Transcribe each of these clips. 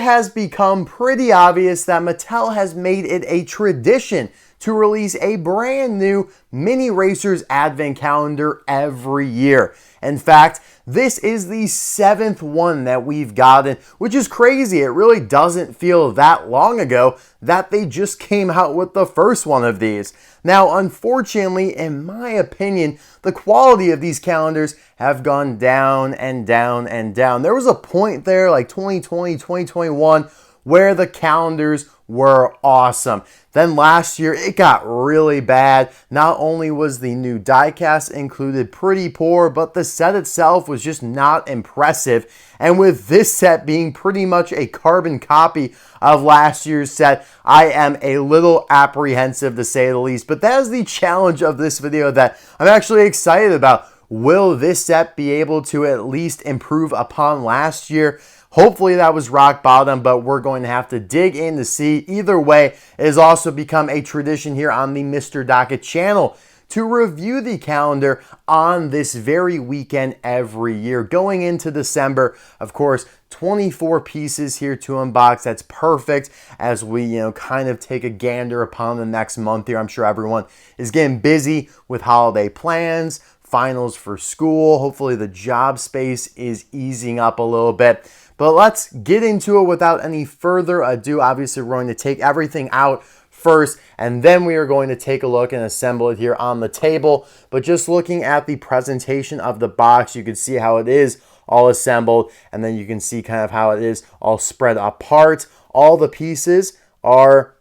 has become pretty obvious that Mattel has made it a tradition to release a brand new Mini Racers Advent Calendar every year. In fact, this is the 7th one that we've gotten, which is crazy. It really doesn't feel that long ago that they just came out with the first one of these. Now, unfortunately, in my opinion, the quality of these calendars have gone down and down and down. There was a point there, like 2020, 2021, where the calendars were awesome. Then last year, it got really bad. Not only was the new diecast included pretty poor, but the set itself was just not impressive. And with this set being pretty much a carbon copy of last year's set, I am a little apprehensive to say the least. But that is the challenge of this video that I'm actually excited about. Will this set be able to at least improve upon last year? Hopefully that was rock bottom, but we're going to have to dig in to see. Either way, it has also become a tradition here on the Mr. Docket channel to review the calendar on this very weekend every year. Going into December, of course, 24 pieces here to unbox. That's perfect as we, kind of take a gander upon the next month here. I'm sure everyone is getting busy with holiday plans, finals for school. Hopefully the job space is easing up a little bit. But let's get into it without any further ado. Obviously, we're going to take everything out first, and then we are going to take a look and assemble it here on the table. But just looking at the presentation of the box, you can see how it is all assembled, and then you can see kind of how it is all spread apart. All the pieces are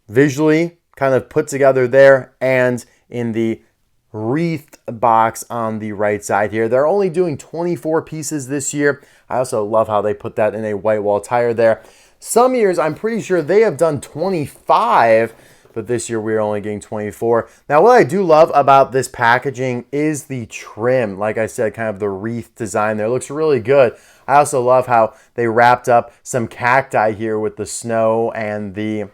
visually kind of put together there and in the wreathed box on the right side here. They're only doing 24 pieces this year. I also love how they put that in a white wall tire there. Some years, I'm pretty sure they have done 25, but this year we're only getting 24. Now, what I do love about this packaging is the trim. Like I said, kind of the wreath design there. It looks really good. I also love how they wrapped up some cacti here with the snow and the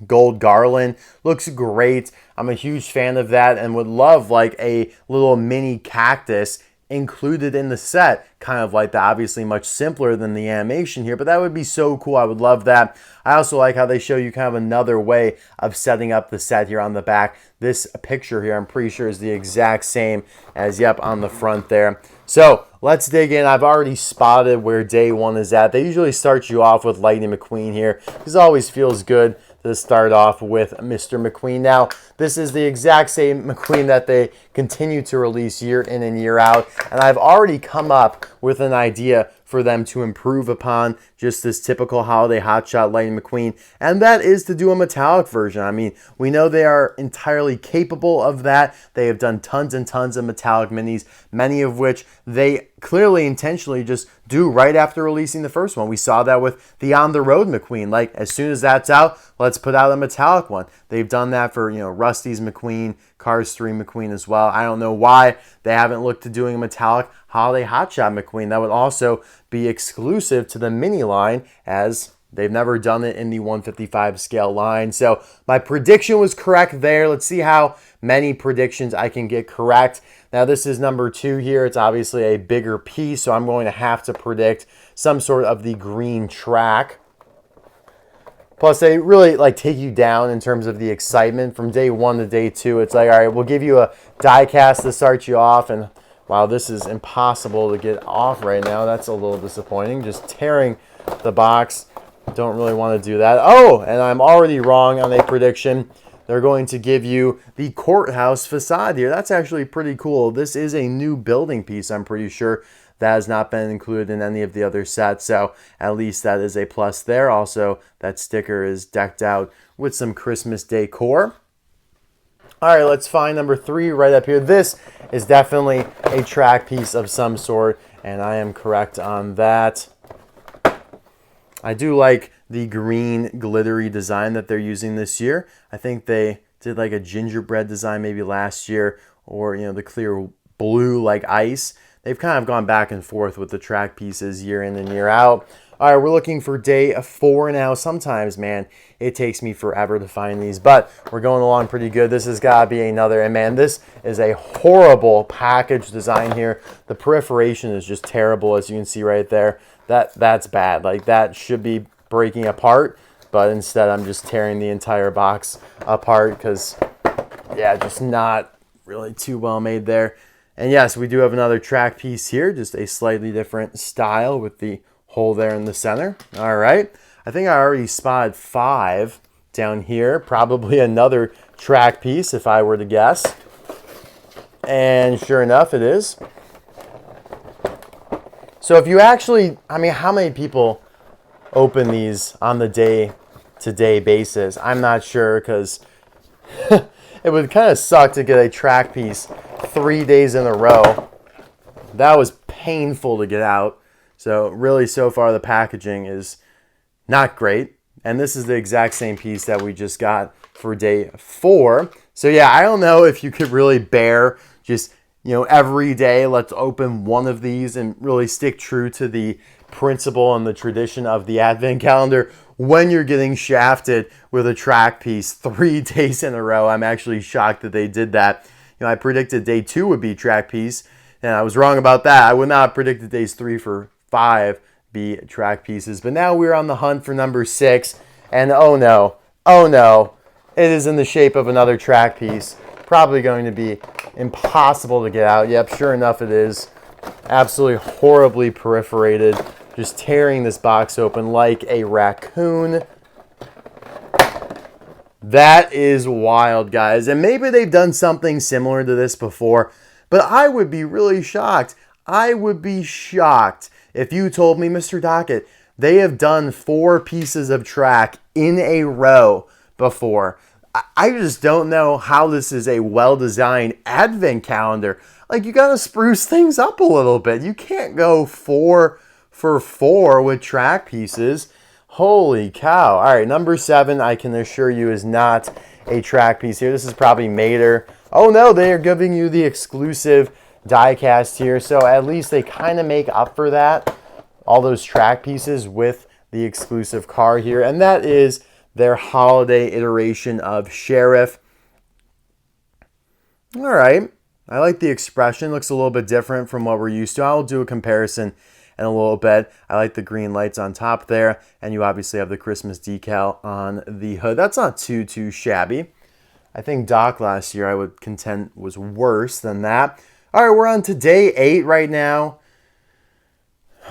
gold garland. Looks great. I'm a huge fan of that and would love like a little mini cactus included in the set, kind of like that. Obviously much simpler than the animation here, but that would be so cool. I would love that. I also like how they show you kind of another way of setting up the set here on the back. This picture here, I'm pretty sure is the exact same as, yep, on the front there. So let's dig in. I've already spotted where day one is at. They usually start you off with Lightning McQueen here. This always feels good to start off with Mr. McQueen. Now, this is the exact same McQueen that they continue to release year in and year out. And I've already come up with an idea for them to improve upon just this typical holiday hotshot Lightning McQueen, and that is to do a metallic version. I mean, we know they are entirely capable of that. They have done tons and tons of metallic minis, many of which they clearly intentionally just do right after releasing the first one. We saw that with the On the Road McQueen. Like, as soon as that's out, let's put out a metallic one. They've done that for, Rust-eze McQueen, Cars 3 McQueen as well. I don't know why they haven't looked to doing a metallic holiday hotshot McQueen. That would also be exclusive to the mini line, as they've never done it in the 155 scale line. So my prediction was correct there. Let's see how many predictions I can get correct. Now, this is number 2 here. It's obviously a bigger piece, so I'm going to have to predict some sort of the green track. Plus, they really take you down in terms of the excitement from day 1 to day 2. It's like, all right, we'll give you a die cast to start you off, and wow, this is impossible to get off right now. That's a little disappointing. Just tearing the box. Don't really want to do that. Oh, and I'm already wrong on a prediction. They're going to give you the Courthouse facade here. That's actually pretty cool. This is a new building piece, I'm pretty sure. That has not been included in any of the other sets, so at least that is a plus there. Also, that sticker is decked out with some Christmas decor. All right, let's find number 3 right up here. This is definitely a track piece of some sort, and I am correct on that. I do like the green glittery design that they're using this year. I think they did like a gingerbread design maybe last year, or the clear blue like ice. They've kind of gone back and forth with the track pieces year in and year out. All right, we're looking for day 4 now. Sometimes, man, it takes me forever to find these, but we're going along pretty good. This has got to be another, and man, this is a horrible package design here. The perforation is just terrible, as you can see right there. that's bad. Like, that should be breaking apart, but instead I'm just tearing the entire box apart because, yeah, just not really too well made there. And yes, we do have another track piece here, just a slightly different style with the hole there in the center. All right, I think I already spotted 5 down here, probably another track piece if I were to guess. And sure enough, it is. So if you actually, I mean, how many people open these on the day-to-day basis? I'm not sure, because it would kind of suck to get a track piece 3 days in a row. That was painful to get out. So really, so far, the packaging is not great. And this is the exact same piece that we just got for day 4. So yeah, I don't know if you could really bear just, every day, let's open one of these and really stick true to the principle and the tradition of the Advent calendar when you're getting shafted with a track piece 3 days in a row. I'm actually shocked that they did that. I predicted day 2 would be track piece, and I was wrong about that. I would not have predicted days 3 for 5 be track pieces. But now we're on the hunt for number 6, and oh no, it is in the shape of another track piece. Probably going to be impossible to get out. Yep, sure enough it is. Absolutely horribly perforated. Just tearing this box open like a raccoon. That is wild, guys. And maybe they've done something similar to this before, but I would be really shocked. I would be shocked if you told me, Mr. Dockett, they have done 4 pieces of track in a row before. I just don't know how this is a well-designed Advent calendar. Like, you got to spruce things up a little bit. You can't go 4 for 4 with track pieces. Holy cow. All right, number 7, I can assure you, is not a track piece here. This is probably Mater. Oh, no, they are giving you the exclusive die cast here. So at least they kind of make up for that, all those track pieces with the exclusive car here. And that is their holiday iteration of Sheriff. All right. I like the expression. Looks a little bit different from what we're used to. I'll do a comparison in a little bit. I like the green lights on top there. And you obviously have the Christmas decal on the hood. That's not too shabby. I think Doc last year, I would contend, was worse than that. All right, we're on to day 8 right now.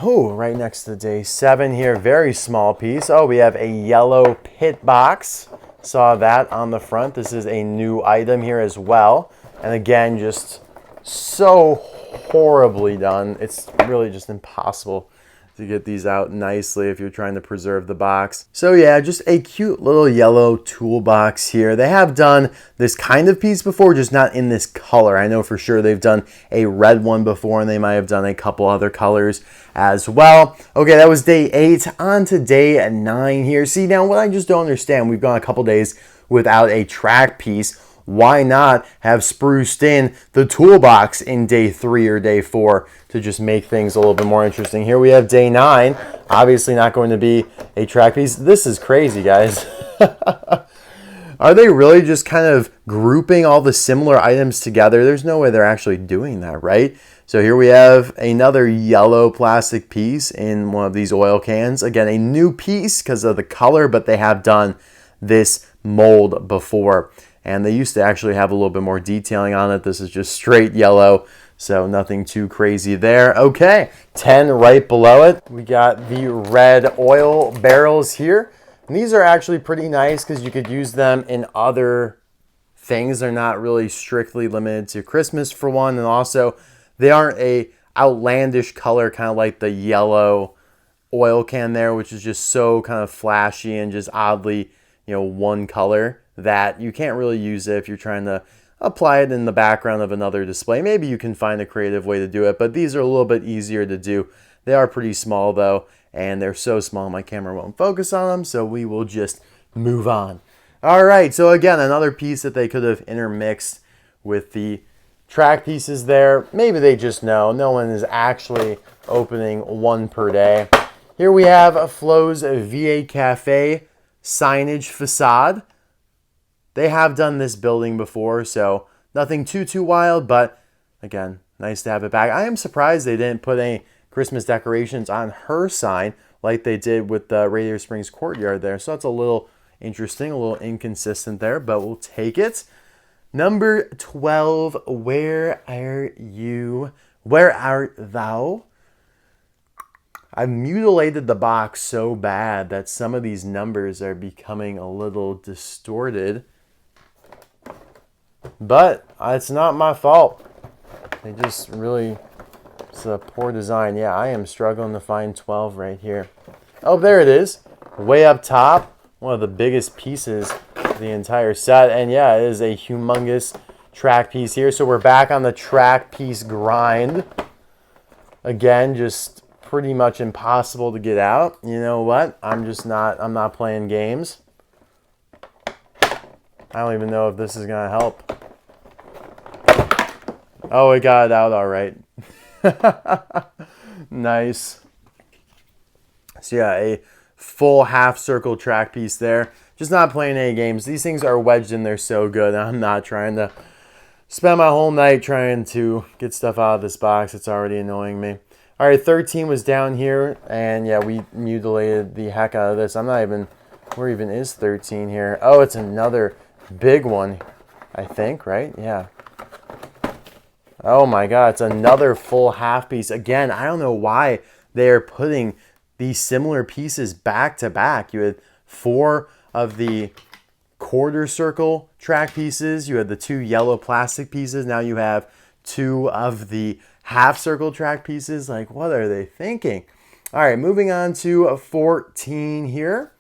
Oh, right next to day 7 here, very small piece. Oh, we have a yellow pit box. Saw that on the front. This is a new item here as well. And again, just so horribly done. It's really just impossible to get these out nicely if you're trying to preserve the box. So yeah, just a cute little yellow toolbox here. They have done this kind of piece before, just not in this color. I know for sure they've done a red one before, and they might have done a couple other colors as well. Okay, that was day 8. On to day 9 here. See, now what I just don't understand, we've gone a couple days without a track piece. Why not have spruced in the toolbox in day 3 or day 4 to just make things a little bit more interesting? Here we have day 9. Obviously not going to be a track piece. This is crazy, guys. Are they really just kind of grouping all the similar items together? There's no way they're actually doing that, right? So here we have another yellow plastic piece in one of these oil cans. Again, a new piece because of the color, but they have done this mold before. And they used to actually have a little bit more detailing on it. This is just straight yellow, so nothing too crazy there. Okay, 10 right below it. We got the red oil barrels here. And these are actually pretty nice because you could use them in other things. They're not really strictly limited to Christmas, for one. And also, they aren't a outlandish color, kind of like the yellow oil can there, which is just so kind of flashy and just oddly, one color, that you can't really use it if you're trying to apply it in the background of another display. Maybe you can find a creative way to do it, but these are a little bit easier to do. They are pretty small though, and they're so small my camera won't focus on them, so we will just move on. All right, so again, another piece that they could have intermixed with the track pieces there. Maybe they just know. No one is actually opening one per day. Here we have Flo's VA Cafe signage facade. They have done this building before, so nothing too wild, but again, nice to have it back. I am surprised they didn't put any Christmas decorations on her sign like they did with the Radiator Springs Courtyard there. So that's a little interesting, a little inconsistent there, but we'll take it. Number 12, where are you? Where art thou? I've mutilated the box so bad that some of these numbers are becoming a little distorted. But it's not my fault. They just really, it's a poor design. Yeah, I am struggling to find 12 right here. Oh, there it is. Way up top. One of the biggest pieces of the entire set. And yeah, it is a humongous track piece here. So we're back on the track piece grind. Again, just pretty much impossible to get out. You know what? I'm not playing games. I don't even know if this is going to help. Oh, it got it out all right. Nice. So yeah, a full half circle track piece there. Just not playing any games. These things are wedged in there so good. I'm not trying to spend my whole night trying to get stuff out of this box. It's already annoying me. All right, 13 was down here, and yeah, we mutilated the heck out of this. I'm not even, where even is 13 here? Oh, it's another big one, I think, right? Yeah. Oh my God, it's another full half piece. Again, I don't know why they're putting these similar pieces back to back. You had 4 of the quarter circle track pieces. You had the 2 yellow plastic pieces. Now you have 2 of the half circle track pieces. Like, what are they thinking? All right, moving on to 14 here.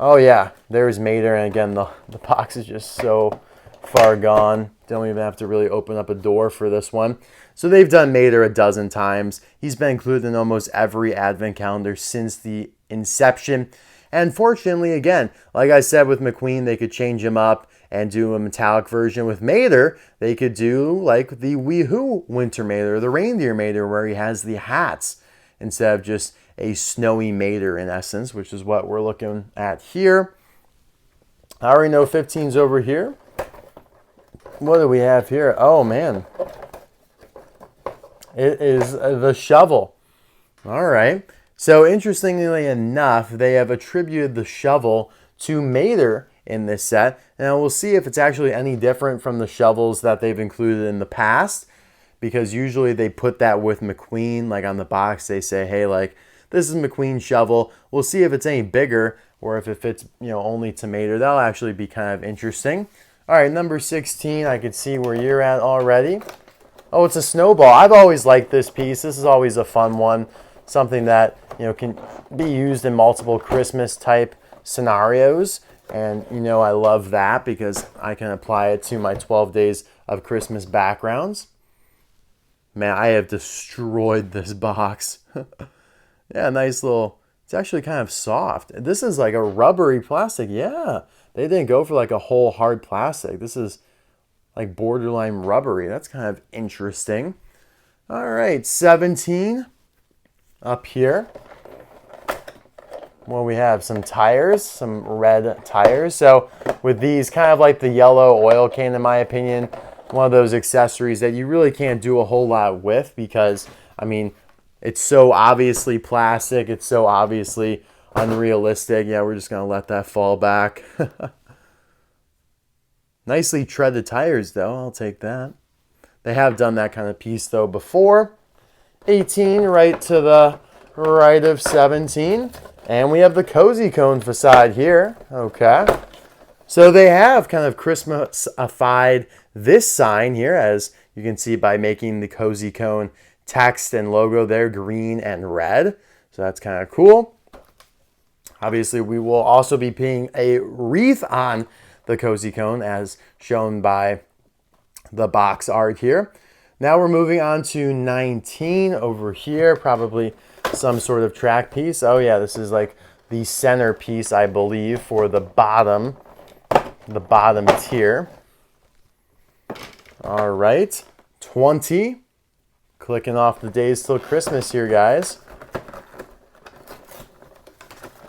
Oh yeah, there's Mater, and again, the box is just so far gone. Don't even have to really open up a door for this one. So they've done Mater a dozen times. He's been included in almost every advent calendar since the inception. And fortunately, again, like I said with McQueen, they could change him up and do a metallic version. With Mater, they could do like the Wee-Hoo Winter Mater, the Reindeer Mater, where he has the hats instead of just a snowy Mater in essence, which is what we're looking at here. I already know 15's over here. What do we have here? Oh man, it is the shovel. All right. So interestingly enough, they have attributed the shovel to Mater in this set. Now we'll see if it's actually any different from the shovels that they've included in the past, because usually they put that with McQueen, like on the box, they say, hey, like, this is McQueen's shovel. We'll see if it's any bigger or if it fits, you know, only to Mater. That'll actually be kind of interesting. All right, number 16, I can see where you're at already. Oh, it's a snowball. I've always liked this piece. This is always a fun one. Something that, you know, can be used in multiple Christmas type scenarios. And, you know, I love that because I can apply it to my 12 days of Christmas backgrounds. Man, I have destroyed this box. Yeah, nice little, it's actually kind of soft. This is like a rubbery plastic. Yeah, they didn't go for like a whole hard plastic. This is like borderline rubbery. That's kind of interesting. All right, 17 up here. Well, we have some tires, some red tires. So with these, kind of like the yellow oil can, in my opinion, one of those accessories that you really can't do a whole lot with because, I mean, it's so obviously plastic. It's so obviously unrealistic. Yeah, we're just going to let that fall back. Nicely treaded tires, though. I'll take that. They have done that kind of piece, though, before. 18 right to the right of 17. And we have the Cozy Cone facade here. Okay. So they have kind of Christmasified this sign here, as you can see by making the Cozy Cone text and logo there green and red. So that's kind of cool. Obviously, we will also be putting a wreath on the Cozy Cone as shown by the box art here. Now we're moving on to 19 over here, probably some sort of track piece. Oh yeah, this is like the center piece, I believe, for the bottom tier. All right, 20. Clicking off the days till Christmas here, guys.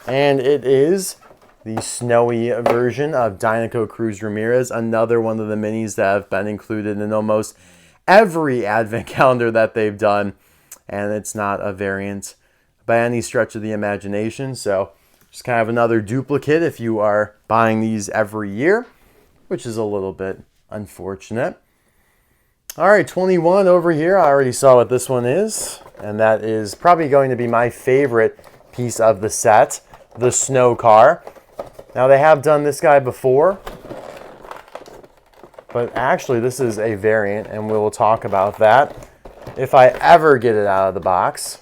And it is the snowy version of Dinoco Cruz Ramirez, another one of the minis that have been included in almost every advent calendar that they've done. and it's not a variant by any stretch of the imagination. So just kind of another duplicate if you are buying these every year, which is a little bit unfortunate. All right, 21 over here. I already saw what this one is, and that is probably going to be my favorite piece of the set, the Snowcar. Now, they have done this guy before, but actually this is a variant, and we will talk about that if I ever get it out of the box.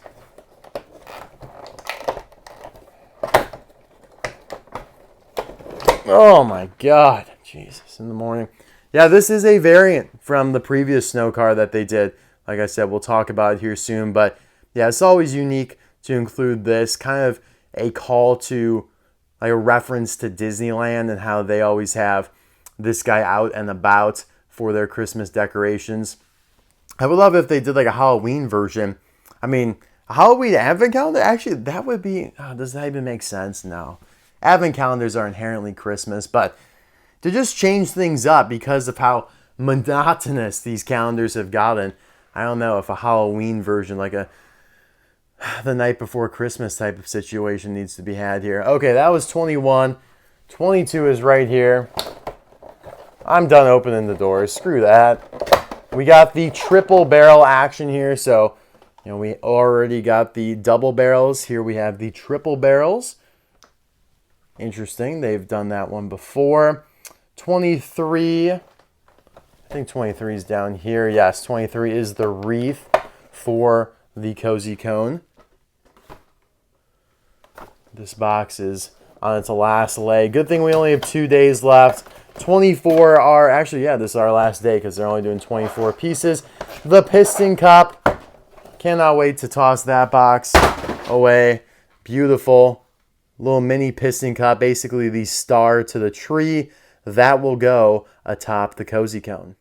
Oh my God, Jesus, in the morning. Yeah, this is a variant from the previous Snowcar that they did. Like I said, we'll talk about it here soon. But yeah, it's always unique to include this, kind of a call to, like a reference to Disneyland and how they always have this guy out and about for their Christmas decorations. I would love if they did like a Halloween version. I mean, a Halloween advent calendar, actually, that would be, does that even make sense? No. Advent calendars are inherently Christmas, but to just change things up because of how monotonous these calendars have gotten, I don't know if a Halloween version, like the night before Christmas type of situation needs to be had here. Okay, that was 21. 22 is right here. I'm done opening the doors. Screw that. We got the triple barrel action here. So, we already got the double barrels. Here we have the triple barrels. Interesting. They've done that one before. 23. I think 23 is down here. Yes, 23 is the wreath for the cozy cone. This box is on its last leg. Good thing we only have 2 days left. 24 are, actually, yeah, this is our last day because they're only doing 24 pieces. The piston cup. Cannot wait to toss that box away. Beautiful. Little mini piston cup, basically the star to the tree. That will go atop the cozy cone.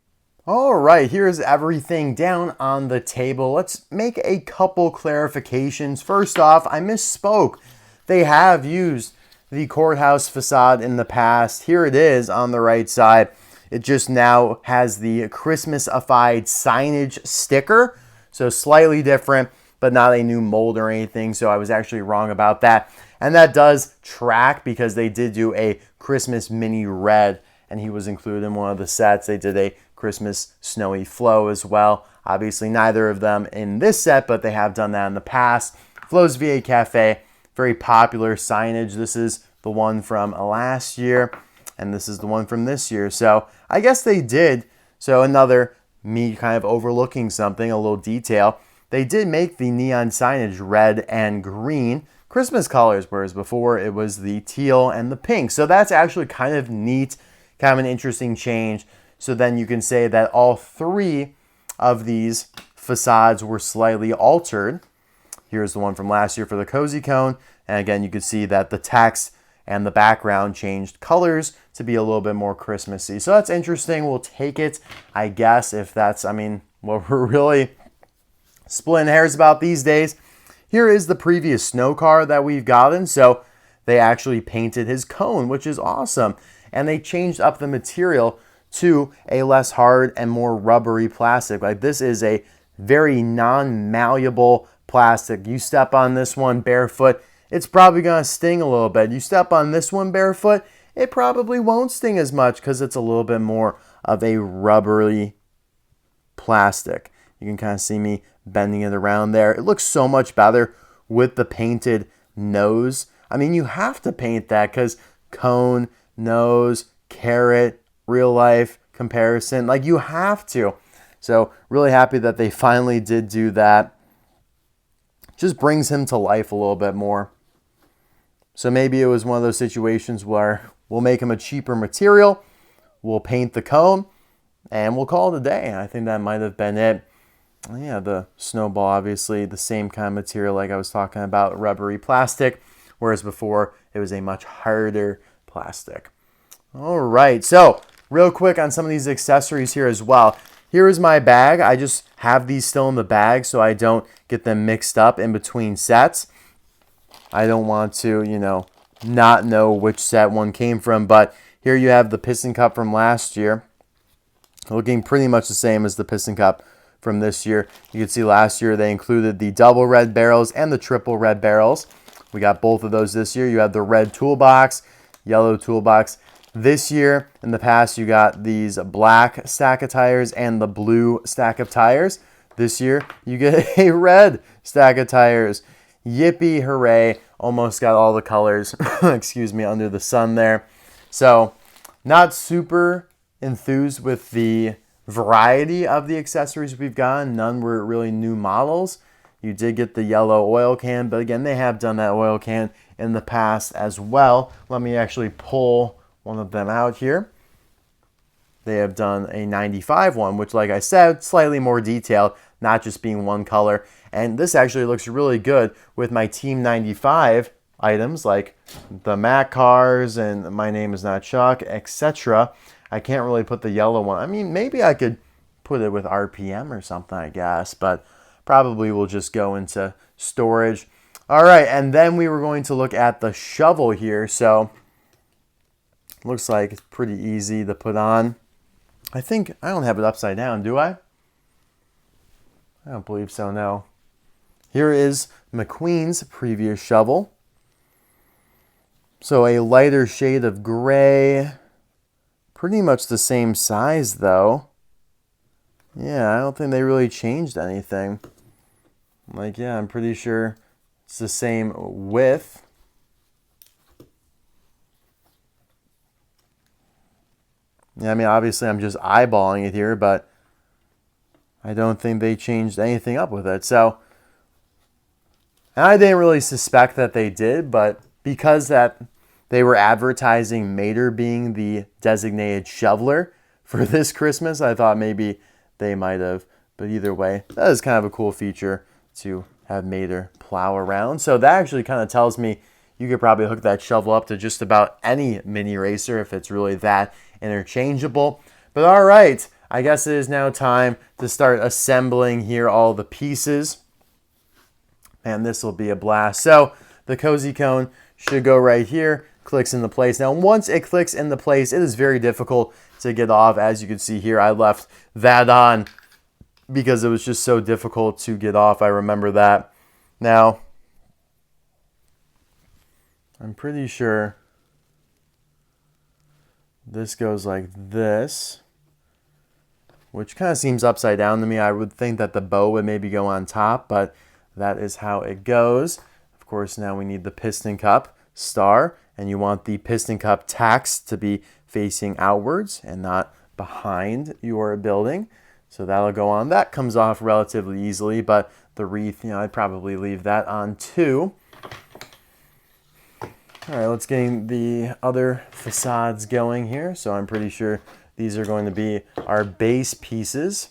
All right, here's everything down on the table. Let's make a couple clarifications. First off, I misspoke. They have used the Courthouse facade in the past. Here it is on the right side. It just now has the Christmas-ified signage sticker. So slightly different, but not a new mold or anything. So I was actually wrong about that. And that does track because they did do a Christmas mini red, and he was included in one of the sets. They did a Christmas snowy flow as well. Obviously, neither of them in this set, but they have done that in the past. Flo's VA Cafe, very popular signage. This is the one from last year, and this is the one from this year. So I guess they did. So another me kind of overlooking something, a little detail. They did make the neon signage red and green Christmas colors, whereas before it was the teal and the pink. So that's actually kind of neat, kind of an interesting change. So then you can say that all three of these facades were slightly altered. Here's the one from last year for the cozy cone. And again, you can see that the text and the background changed colors to be a little bit more Christmassy. So that's interesting. We'll take it, I guess, if that's, what we're really splitting hairs about these days. Here is the previous Snowcar that we've gotten. So they actually painted his cone, which is awesome. And they changed up the material to a less hard and more rubbery plastic. Like, this is a very non-malleable plastic. You step on this one barefoot, it's probably going to sting a little bit. You step on this one barefoot, it probably won't sting as much because it's a little bit more of a rubbery plastic. You can kind of see me bending it around there. It looks so much better with the painted nose. You have to paint that because cone, nose, carrot, real life comparison, like, you have to. So really happy that they finally did do that. Just brings him to life a little bit more. So maybe it was one of those situations where we'll make him a cheaper material, we'll paint the cone, and we'll call it a day. I think that might have been it. Yeah, the snowball, obviously the same kind of material like I was talking about, rubbery plastic, whereas before it was a much harder plastic. All right, so real quick on some of these accessories here as well. Here is my bag. I just have these still in the bag so I don't get them mixed up in between sets. I don't want to, not know which set one came from, but here you have the piston cup from last year, looking pretty much the same as the piston cup from this year. You can see last year they included the double red barrels and the triple red barrels. We got both of those this year. You have the red toolbox, yellow toolbox. This year, in the past, you got these black stack of tires and the blue stack of tires. This year, you get a red stack of tires. Yippee, hooray. Almost got all the colors, excuse me, under the sun there. So, not super enthused with the variety of the accessories we've gotten. None were really new models. You did get the yellow oil can, but again, they have done that oil can in the past as well. Let me actually pull one of them out here. They have done a 95 one, which, like I said, slightly more detailed, not just being one color. And this actually looks really good with my Team 95 items like the Mac cars and My Name Is Not Chuck, etc. I can't really put the yellow one. I mean, maybe I could put it with RPM or something, I guess, but probably will just go into storage. All right, and then we were going to look at the shovel here. So looks like it's pretty easy to put on. I think I don't have it upside down, do I? I don't believe so, no. Here is McQueen's previous shovel. So a lighter shade of gray. Pretty much the same size, though. Yeah, I don't think they really changed anything. Like, yeah, I'm pretty sure it's the same width. Yeah, I mean, obviously I'm just eyeballing it here, but I don't think they changed anything up with it. So, and I didn't really suspect that they did, but because that they were advertising Mater being the designated shoveler for this Christmas, I thought maybe they might have. But either way, that is kind of a cool feature to have Mater plow around. So that actually kind of tells me you could probably hook that shovel up to just about any mini racer if it's really that interchangeable. But all right, I guess it is now time to start assembling here all the pieces. And this will be a blast. So the cozy cone should go right here, clicks into place. Now, once it clicks into place, it is very difficult to get off. As you can see here, I left that on because it was just so difficult to get off. I remember that. Now, I'm pretty sure this goes like this, which kind of seems upside down to me. I would think that the bow would maybe go on top, but that is how it goes. Of course, now we need the piston cup star, and you want the piston cup tacks to be facing outwards and not behind your building. So that'll go on. That comes off relatively easily, but the wreath, I'd probably leave that on too. All right, let's get the other facades going here. So I'm pretty sure these are going to be our base pieces.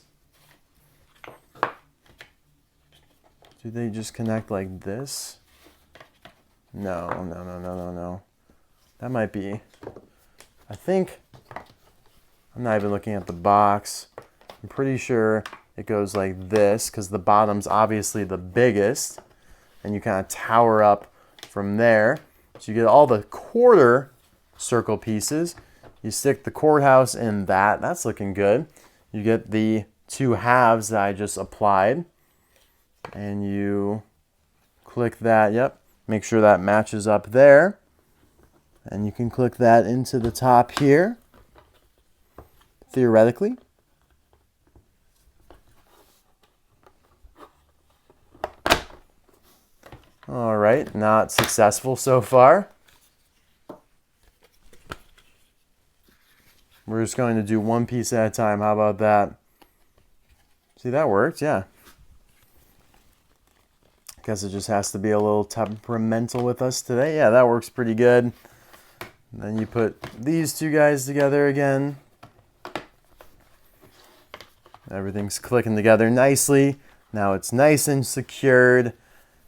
Do they just connect like this? No. That might be, I think, I'm not even looking at the box. I'm pretty sure it goes like this because the bottom's obviously the biggest. And you kind of tower up from there. So you get all the quarter circle pieces. You stick the courthouse in that. That's looking good. You get the two halves that I just applied. And you click that. Yep. Make sure that matches up there. And you can click that into the top here. Theoretically. All right, not successful so far. We're just going to do one piece at a time. How about that? See, that worked, yeah. Guess it just has to be a little temperamental with us today. Yeah, that works pretty good. And then you put these two guys together again. Everything's clicking together nicely. Now it's nice and secured.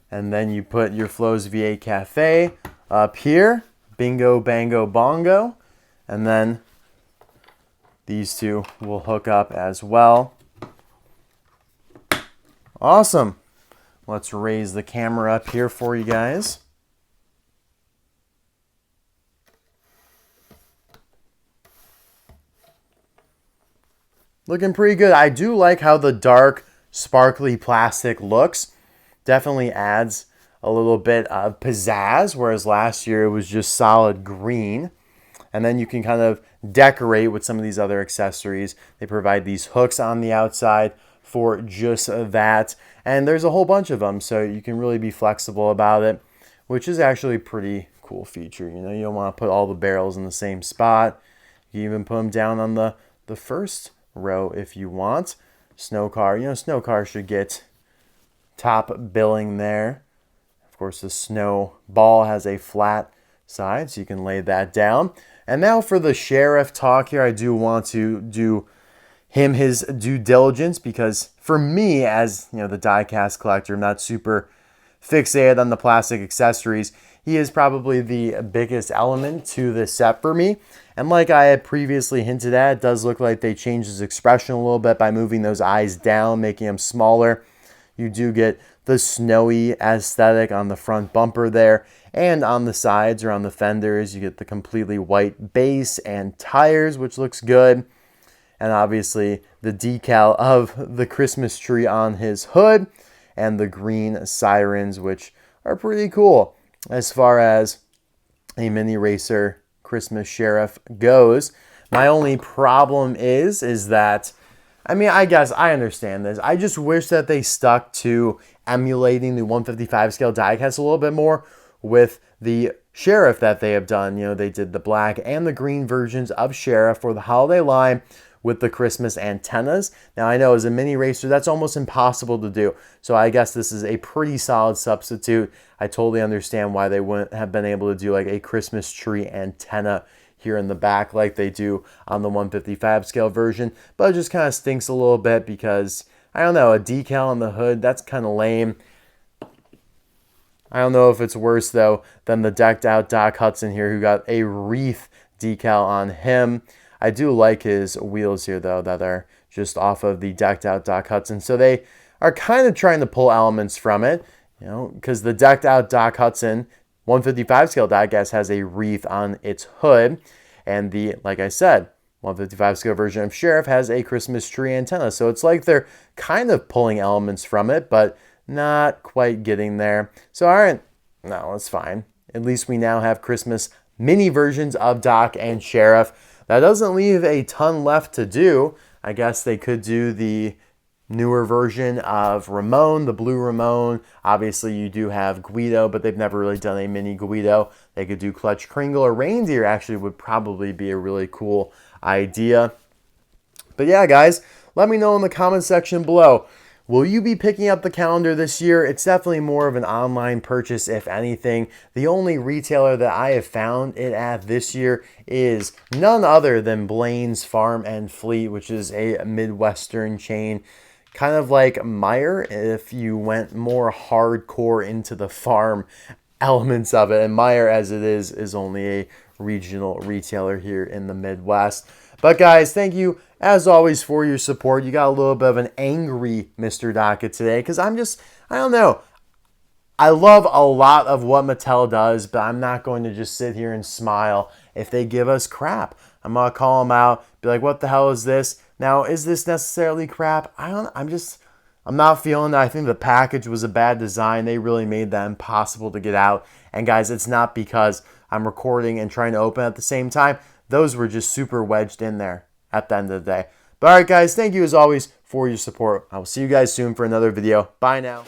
And then you put your Flo's V8 Cafe up here. Bingo, bango, bongo. And then these two will hook up as well. Awesome. Let's raise the camera up here for you guys. Looking pretty good. I do like how the dark sparkly plastic looks. Definitely adds a little bit of pizzazz, whereas last year it was just solid green. And then you can kind of decorate with some of these other accessories. They provide these hooks on the outside for just that. And there's a whole bunch of them, so you can really be flexible about it, which is actually a pretty cool feature. You know, you don't want to put all the barrels in the same spot. You can even put them down on the first row if you want. Snowcar, you know, Snowcar should get top billing there. Of course, the Snowball has a flat side, so you can lay that down. And now for the Sheriff talk here, I do want to do him his due diligence, because for me, as you know, the die-cast collector, I'm not super fixated on the plastic accessories. He is probably the biggest element to this set for me. And like I had previously hinted at, it does look like they changed his expression a little bit by moving those eyes down, making them smaller. You do get the snowy aesthetic on the front bumper there, and on the sides or on the fenders, you get the completely white base and tires, which looks good. And obviously the decal of the Christmas tree on his hood and the green sirens, which are pretty cool as far as a mini racer Christmas Sheriff goes. My only problem is that, I mean, I guess I understand this. I just wish that they stuck to emulating the 155 scale diecast a little bit more with the Sheriff that they have done. You know, they did the black and the green versions of Sheriff for the holiday line with the Christmas antennas. Now, I know as a mini racer, that's almost impossible to do. So I guess this is a pretty solid substitute. I totally understand why they wouldn't have been able to do like a Christmas tree antenna here in the back like they do on the 155 scale version. But it just kind of stinks a little bit because, I don't know, a decal on the hood, that's kind of lame. I don't know if it's worse, though, than the decked out Doc Hudson here, who got a wreath decal on him. I do like his wheels here, though, that are just off of the decked out Doc Hudson. So they are kind of trying to pull elements from it, you know, because the decked out Doc Hudson 155 scale diecast has a wreath on its hood. And the, like I said, 155 scale version of Sheriff has a Christmas tree antenna. So it's like they're kind of pulling elements from it, but not quite getting there. So, all right, no, it's fine. At least we now have Christmas mini versions of Doc and Sheriff. That doesn't leave a ton left to do. I guess they could do the newer version of Ramon, the blue Ramon. Obviously, you do have Guido, but they've never really done a mini Guido. They could do Clutch Kringle or Reindeer, actually would probably be a really cool idea. But yeah, guys, let me know in the comment section below. Will you be picking up the calendar this year? It's definitely more of an online purchase, if anything. The only retailer that I have found it at this year is none other than Blaine's Farm and Fleet, which is a Midwestern chain. Kind of like Meijer if you went more hardcore into the farm elements of it. And Meijer, as it is only a regional retailer here in the Midwest. But guys, thank you as always for your support. You got a little bit of an angry Mr. Docket today because I don't know. I love a lot of what Mattel does, but I'm not going to just sit here and smile if they give us crap. I'm going to call them out, be like, what the hell is this? Now, is this necessarily crap? I'm not feeling that. I think the package was a bad design. They really made that impossible to get out. And guys, it's not because I'm recording and trying to open at the same time. Those were just super wedged in there at the end of the day. But all right, guys, thank you as always for your support. I will see you guys soon for another video. Bye now.